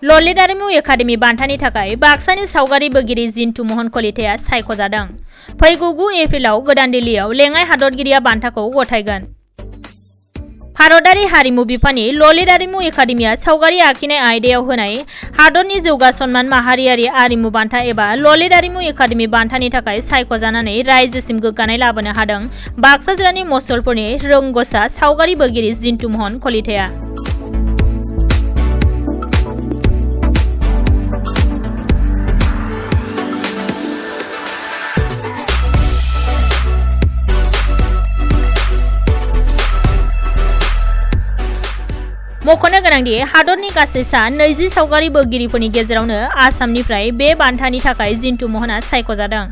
ललित आरिमु एकाडेमि बान्थानि थाखाय बाक्सानि सावगारि बोगिरि जिन्टु महन कलिताया सायख'जादों। फैगौ 9 एप्रिलाव गोदान दिल्लीयाव लेङाइ हादरगिरिया बान्थाखौ गथायगोन। भारतारि हारिमु बिफाननि ललित आरिमु एकाडेमिया सावगारि आखिनाय आयदायाव होनाय हादरनि जौगा सन्मान माहारियारि आरिमु बान्था एबा ललित आरिमु एकाडेमि बान्थानि थाखाय सायख'जानानै रायजोसिम गोग्गानाय लाबोनो हादों बाक्सा जिल्लानि मसलपुरनि रोंग'सा सावगारि बोगिरि जिन्टु महन कलिताया। मख'नो गोनांदि हादरनि गासै सा 20 सावगारि बोगिरिफोरनि गेजेरावनो आसामनिफ्राय बे बान्थानि थाखाय जिन्टु महना सायख'जादों।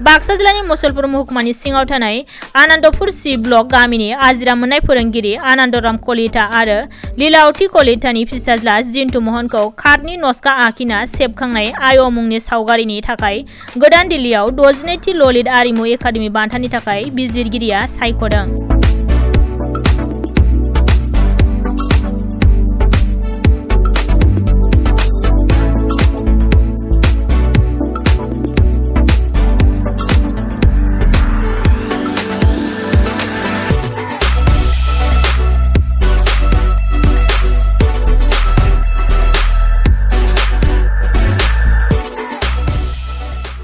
बाक्सा जिल्लानि मसलपुर महकुमानि सिङाव थानाय आनन्दपुर सि ब्लक गामिनि आजिरा मोननाय फोरोंगिरि आनन्दराम कलिता आरो लीलावती कलितानि फिसाज्ला जिन्टु महनखौ कार्डनि नस्का आखिना सेबखांनाय आय मुंनि सावगारिनि थाखाय गोदान दिल्लीयाव 62थि ललित आरिमु एकाडेमि बान्थानि थाखाय बिजिरगिरिया सायख'दों।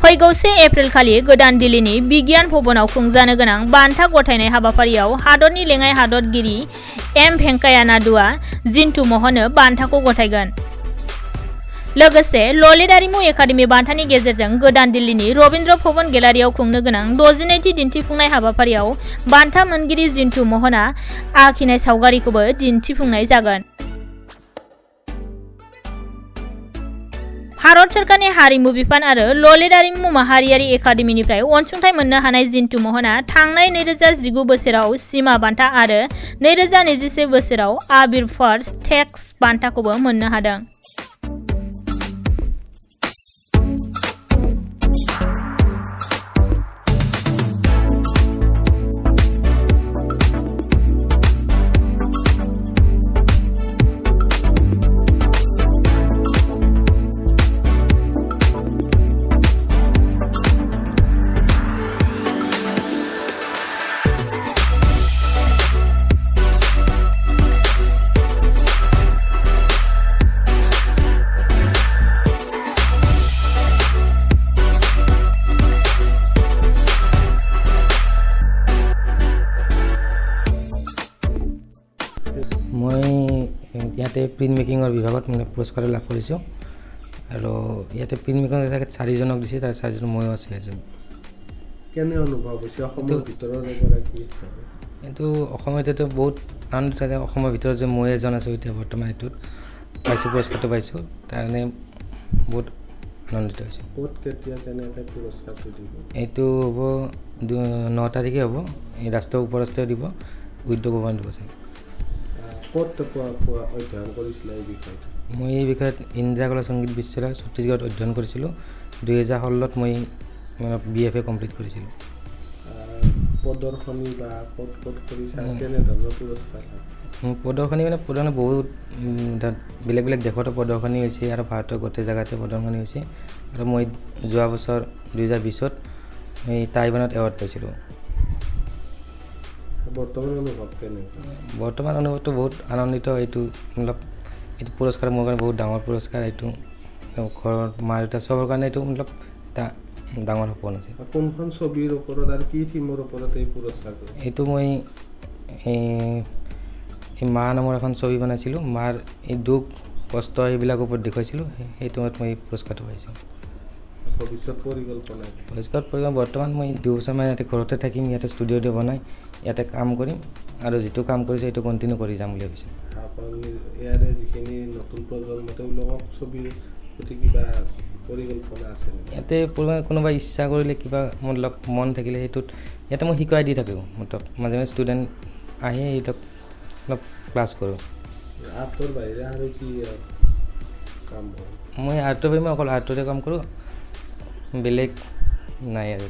फैगौ 1 एप्रिल खालि गोदान दिल्लीनि बिगियान भवनाव खुंजानो गोनां बान्था गथायनाय हाबाफारियाव हादरनि लेङाइ हादरगिरि एम भेंकाया नायडुआ जिन्टु महननो बान्थाखौ गथायगोन। लोगोसे ललित आरिमु एकाडेमि बान्थानि गेजेरजों गोदान दिल्लीनि रबीन्द्र भवन गेलारियाव खुंनो गोनां 62थि दिन्थिफुंनाय हाबाफारियाव बान्था मोनगिरि जिन्टु महना आखिनाय सावगारिखौबो दिन्थिफुंनाय जागोन। भारत सरकारनि हारिमु बिफान आरो ललित आरिमु माहारियारि एकाडेमिनिफ्राय अनसुंथाइ मोननो हानाय जिन्टु महना थांनाय 2019 बोसोराव सीमा बान्था आरो 2021 बोसोराव आबिर फार्स्ट टेक्स बान्थाखौबो मोननो हादों। মই ইয়াতে প্ৰিণ্ট মেকিঙৰ বিভাগত মানে পুৰস্কাৰ লাভ কৰিছোঁ আৰু ইয়াতে প্ৰিণ্ট মেকিঙৰ 4জনক দিছে, তাৰ 4জন ময়ো আছোঁ এজন। কেনে অনুভৱ হৈছে অসমৰ ভিতৰৰ এগৰাকী? এইটো অসমত এইটো বহুত আনন্দিত, অসমৰ ভিতৰত যে মই এজন আছোঁ এতিয়া বৰ্তমান এইটোত পাইছোঁ, পুৰস্কাৰটো পাইছোঁ, তাৰকাৰণে বহুত আনন্দিত হৈছোঁ। ক'ত কেতিয়া কেনেকৈ পুৰস্কাৰটো দিব? এইটো হ'ব 9 তাৰিখে হ'ব, এই ৰাষ্ট্ৰীয় উপৰাষ্ট্ৰীয় দিব, উদ্যোগ ভৱন দিব চাগে। ক'ত অধ্যয়ন কৰিছিলে এই বিষয়টো? মই এই বিষয়ত ইন্দিৰা কলা সংগীত বিশ্ববিদ্যালয় ছত্তীশগড়ত অধ্যয়ন কৰিছিলোঁ। 2016ত মই BFA কমপ্লিট কৰিছিলোঁ। প্ৰদৰ্শনী বা ক'ত কৰিছা, কেনেধৰণৰ পুৰস্কাৰ? প্ৰদৰ্শনী মানে বহুত বেলেগ বেলেগ দেশতো প্ৰদৰ্শনী হৈছে আৰু ভাৰতৰ গোটেই জেগাতে প্ৰদৰ্শনী হৈছে আৰু মই যোৱা বছৰ 2020ত এই টাইৱানত এৱাৰ্ড পাইছিলোঁ। বৰ্তমান অনুভৱ কেনেকুৱা? বৰ্তমান অনুভৱটো বহুত আনন্দিত। এইটো পুৰস্কাৰ মোৰ কাৰণে বহুত ডাঙৰ পুৰস্কাৰ। এইটো ঘৰৰ মা দেউতা চবৰ কাৰণে এইটো এটা ডাঙৰ সপোন আছে। কোনখন ছবিৰ ওপৰত আৰু কি থিমৰ ওপৰত এই পুৰস্কাৰটো? এইটো মই এই মা নামৰ এখন ছবি বনাইছিলোঁ, মাৰ এই দুখ কষ্ট এইবিলাকৰ ওপৰত দেখুৱাইছিলোঁ, সেইটো মই এই পুৰস্কাৰটো পাইছোঁ। ভৱিষ্যত পৰিকল্পনা বৰ্তমান মই 2 বছৰমান ইয়াতে ঘৰতে থাকিম, ইয়াতে ষ্টুডিঅ'টো বনাই ইয়াতে কাম কৰিম আৰু যিটো কাম কৰিছে সেইটো কণ্টিনিউ কৰি যাম বুলি ভাবিছোঁ। আপুনি ইয়াৰে যিখিনি নতুন প্ৰজন্ম তেওঁলোকক ছবিৰ প্ৰতি কিবা পৰিকল্পনা আছে? ইয়াতে কোনোবা ইচ্ছা কৰিলে কিবা মন থাকিলে সেইটোত ইয়াতে মই শিকাই দি থাকোঁ। মাজে মাজে ষ্টুডেণ্ট আহে, এইটোক অলপ ক্লাছ কৰোঁ। আৰ্টৰ বাহিৰে আৰু কি কাম? মই আৰ্টৰ বাহিৰে অকল আৰ্টতে কাম কৰোঁ, বেলেগ নাই আৰু।